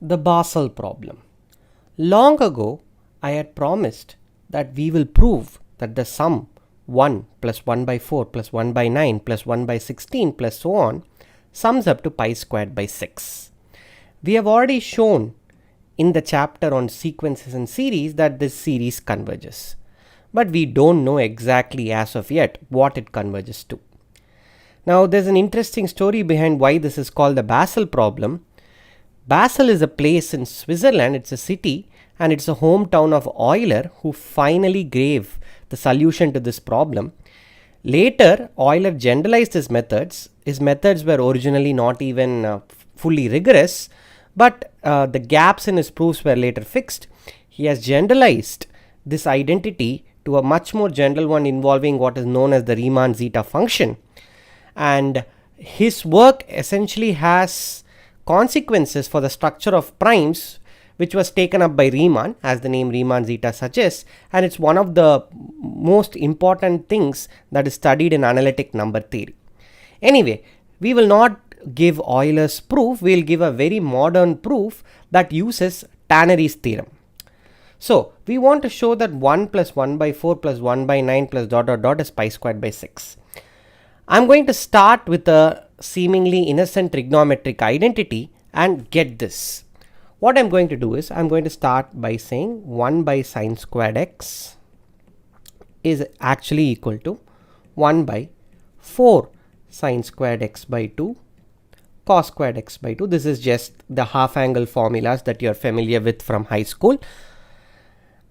The Basel problem. Long ago, I had promised that we will prove that the sum 1 plus 1 by 4 plus 1 by 9 plus 1 by 16 plus so on sums up to pi squared by 6. We have already shown in the chapter on sequences and series that this series converges. But we don't know exactly as of yet what it converges to. Now there's an interesting story behind why this is called the Basel problem. Basel is a place in Switzerland, it's a city, and it's a hometown of Euler, who finally gave the solution to this problem. Later, Euler generalized his methods. His methods were originally not even fully rigorous, but the gaps in his proofs were later fixed. He has generalized this identity to a much more general one involving what is known as the Riemann zeta function. And his work essentially has consequences for the structure of primes, which was taken up by Riemann, as the name Riemann zeta suggests, and it's one of the most important things that is studied in analytic number theory. Anyway, we will not give Euler's proof, we will give a very modern proof that uses Tannery's theorem. So we want to show that 1 plus 1 by 4 plus 1 by 9 plus dot dot dot is pi squared by 6. I'm going to start with a seemingly innocent trigonometric identity and get this. What I'm going to do is I'm going to start by saying 1 by sine squared x is actually equal to 1 by 4 sine squared x by 2 cos squared x by 2. This is just the half angle formulas that you're familiar with from high school.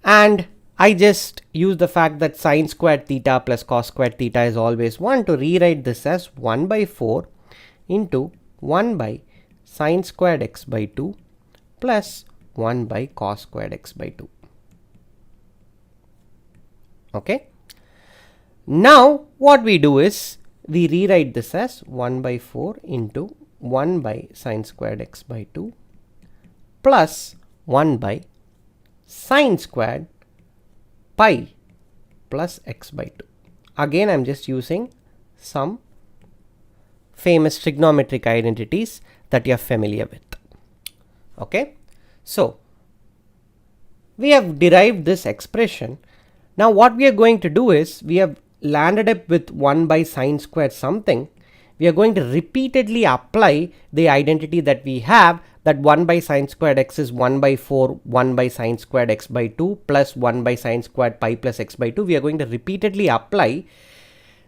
And I just use the fact that sine squared theta plus cos squared theta is always 1 to rewrite this as 1 by 4 into 1 by sine squared x by 2 plus 1 by cos squared x by 2. Okay. Now what we do is we rewrite this as 1 by 4 into 1 by sine squared x by 2 plus 1 by sine squared pi plus x by 2. Again, I'm just using some famous trigonometric identities that you are familiar with. Okay, so we have derived this expression. Now what we are going to do is we have landed up with 1 by sine squared something. We are going to repeatedly apply the identity that we have, that 1 by sine squared x is 1 by 4 1 by sine squared x by 2 plus 1 by sine squared pi plus x by 2. We are going to repeatedly apply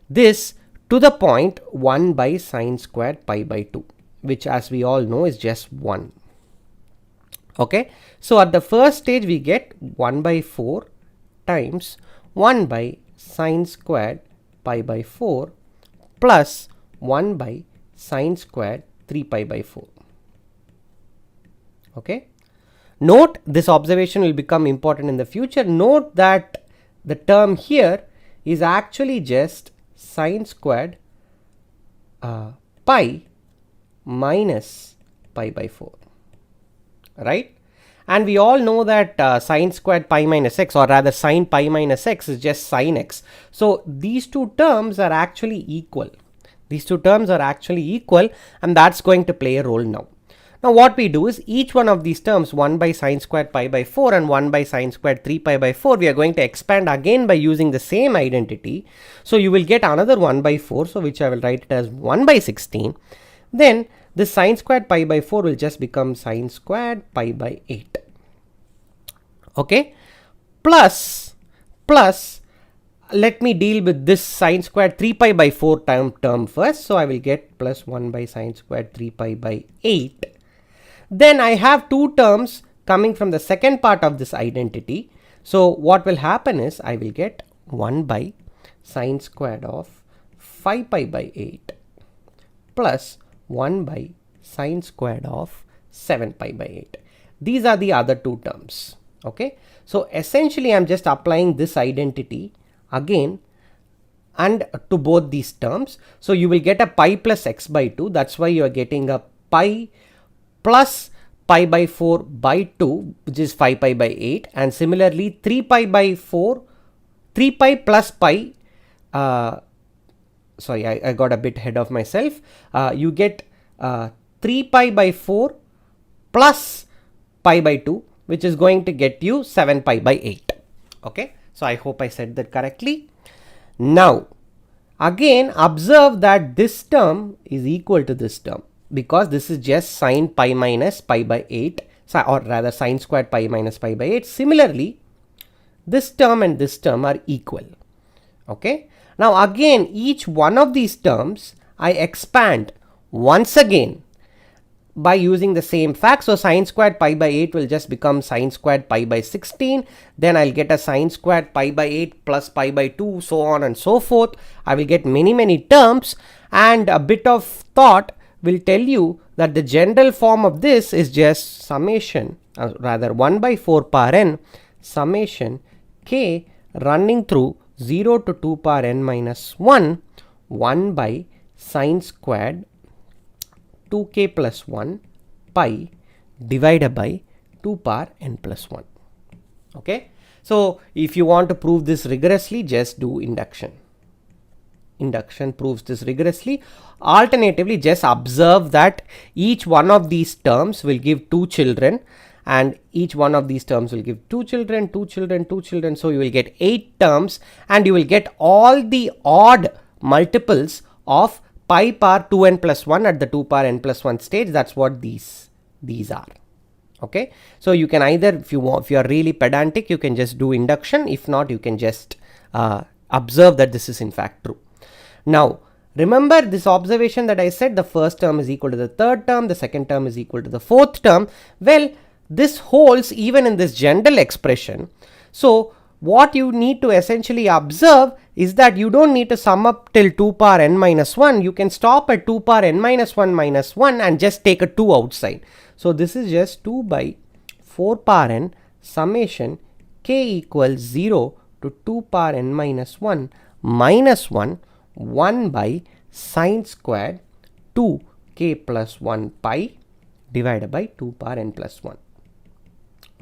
this to the point 1 by sine squared pi by 2, which as we all know is just 1. Okay, so at the first stage we get 1 by 4 times 1 by sine squared pi by 4 plus 1 by sine squared 3 pi by 4. Okay, note this observation will become important in the future. Note that the term here is actually just sine squared pi minus pi by 4, right? And we all know that sine squared pi minus x, or rather sine pi minus x, is just sine x. So these two terms are actually equal. These two terms are actually equal, and that's going to play a role now. Now what we do is each one of these terms, 1 by sine squared pi by 4 and 1 by sine squared 3 pi by 4, we are going to expand again by using the same identity. So you will get another 1 by 4, so which I will write it as 1 by 16. Then this sine squared pi by 4 will just become sine squared pi by 8. Okay, plus let me deal with this sine squared 3 pi by 4 term first. So I will get plus 1 by sine squared 3 pi by 8. Then I have two terms coming from the second part of this identity. So what will happen is I will get 1 by sine squared of 5 pi by 8 plus 1 by sine squared of 7 pi by 8. These are the other two terms. Okay, so essentially I'm just applying this identity again and to both these terms. So you will get a pi plus x by 2. That's why you are getting a pi plus pi by 4 by 2, which is 5 pi by 8, and similarly 3 pi by 4, 3 pi plus pi, sorry, I got a bit ahead of myself. You get 3 pi by 4 plus pi by 2, which is going to get you 7 pi by 8. Okay, so I hope I said that correctly. Now again observe that this term is equal to this term, because this is just sine pi minus pi by 8, or rather sine squared pi minus pi by 8. Similarly, this term and this term are equal. Okay, now again each one of these terms I expand once again by using the same fact. So sine squared pi by 8 will just become sine squared pi by 16. Then I'll get a sine squared pi by 8 plus pi by 2, so on and so forth. I will get many terms, and a bit of thought will tell you that the general form of this is just summation, rather 1 by 4 power n summation k running through 0 to 2 power n minus 1 by sine squared 2k plus 1 pi divided by 2 power n plus 1. Okay, so if you want to prove this rigorously, just do induction. Induction proves this rigorously. Alternatively, just observe that each one of these terms will give 2 children, and each one of these terms will give 2 children, 2 children, 2 children. So you will get 8 terms, and you will get all the odd multiples of pi power 2n plus 1 at the 2 power n plus 1 stage. That's what these are. Okay, so you can either, if you are really pedantic, you can just do induction. If not, you can just observe that this is in fact true. Now remember this observation that I said, the first term is equal to the third term, the second term is equal to the fourth term. Well, this holds even in this general expression. So what you need to essentially observe is that you don't need to sum up till 2 power n minus 1. You can stop at 2 power n minus 1 and just take a 2 outside. So this is just 2 by 4 power n summation k equals 0 to 2 power n minus 1 minus 1 by sine squared 2k plus 1 pi divided by 2 power n plus 1.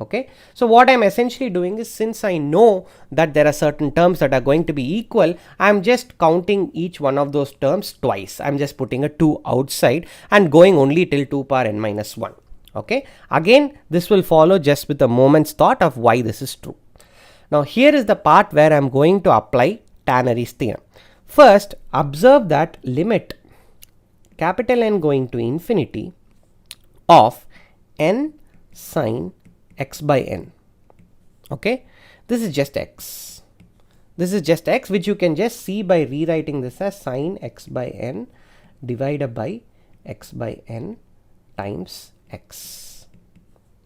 Okay, so what I'm essentially doing is, since I know that there are certain terms that are going to be equal, I'm just counting each one of those terms twice. I'm just putting a 2 outside and going only till 2 power n minus 1. Okay, again this will follow just with a moment's thought of why this is true. Now here is the part where I'm going to apply Tannery's theorem. First, observe that limit capital N going to infinity of n sine x by n. Okay, this is just x. This is just x, which you can just see by rewriting this as sine x by n divided by x by n times x.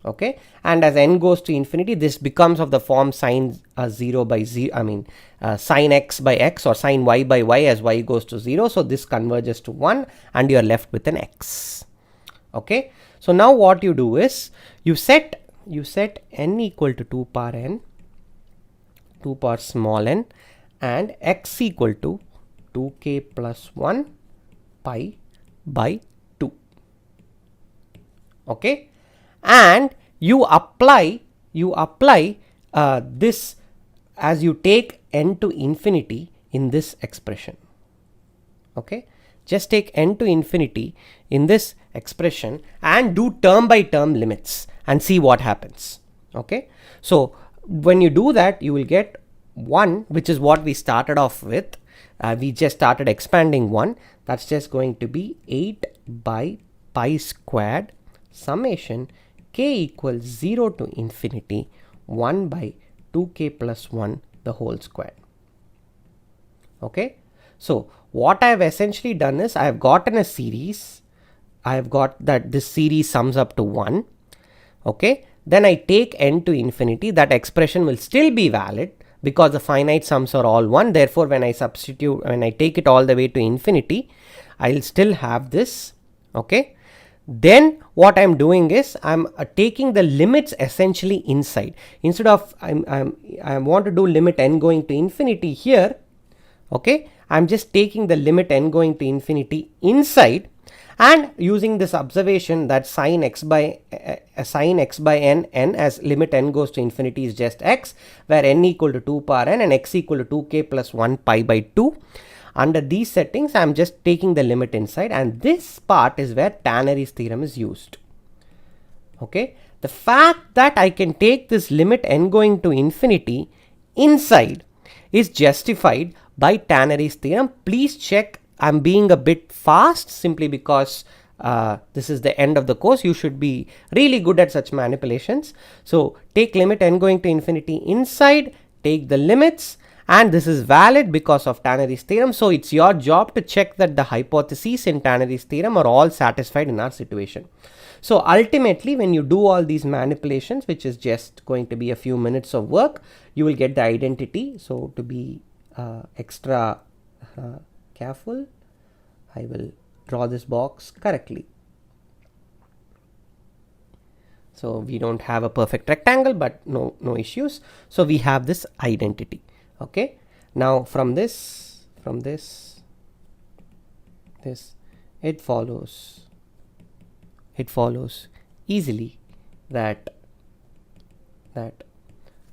Okay, and as n goes to infinity, this becomes of the form sine 0 by 0, sine x by x or sine y by y as y goes to 0. So this converges to 1 and you are left with an x. Okay, so now what you do is you set n equal to 2 power n, 2 power small n, and x equal to 2k plus 1 pi by 2. Okay, and you apply this as you take n to infinity in this expression. Okay, just take n to infinity in this expression and do term by term limits and see what happens. Okay, so when you do that, you will get 1, which is what we started off with. We just started expanding 1. That's just going to be 8 by pi squared summation k equals 0 to infinity 1 by 2k plus 1 the whole square. Okay, so what I have essentially done is I have gotten a series. I have got that this series sums up to 1. Okay, then I take n to infinity. That expression will still be valid because the finite sums are all 1. Therefore, when I take it all the way to infinity, I'll still have this. Okay, then what I'm doing is I'm taking the limits essentially inside. Instead of I want to do limit n going to infinity here. Okay, I'm just taking the limit n going to infinity inside and using this observation that sine x by n as limit n goes to infinity is just x, where n equal to 2 power n and x equal to 2k plus 1 pi by 2. Under these settings, I'm just taking the limit inside, and this part is where Tannery's theorem is used. Okay, the fact that I can take this limit n going to infinity inside is justified by Tannery's theorem. Please check, I'm being a bit fast simply because this is the end of the course. You should be really good at such manipulations. So take limit n going to infinity inside, take the limits, and this is valid because of Tannery's theorem. So it's your job to check that the hypotheses in Tannery's theorem are all satisfied in our situation. So ultimately, when you do all these manipulations, which is just going to be a few minutes of work, you will get the identity. So to be extra careful, I will draw this box correctly. So we don't have a perfect rectangle, but no issues. So we have this identity. Okay. Now from this, it follows easily that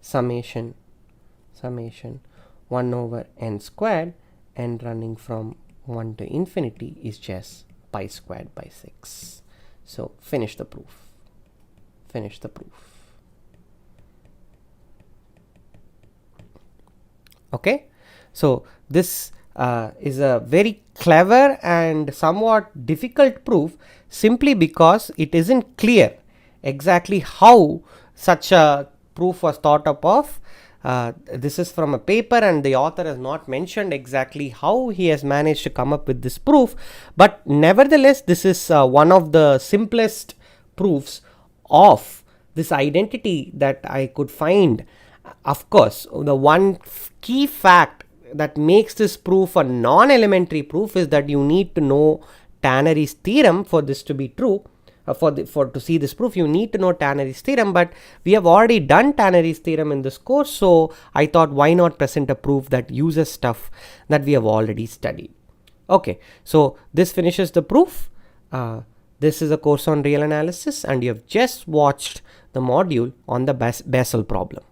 summation 1 over n squared, n running from 1 to infinity, is just pi squared by 6. So finish the proof. Okay, so this is a very clever and somewhat difficult proof, simply because it isn't clear exactly how such a proof was thought up of. This is from a paper and the author has not mentioned exactly how he has managed to come up with this proof, but nevertheless this is one of the simplest proofs of this identity that I could find. Of course, the one key fact that makes this proof a non-elementary proof is that you need to know Tannery's theorem for this to be true. To see this proof, you need to know Tannery's theorem, but we have already done Tannery's theorem in this course, so I thought, why not present a proof that uses stuff that we have already studied. Okay, so this finishes the proof. This is a course on real analysis, and you have just watched the module on the Bessel problem.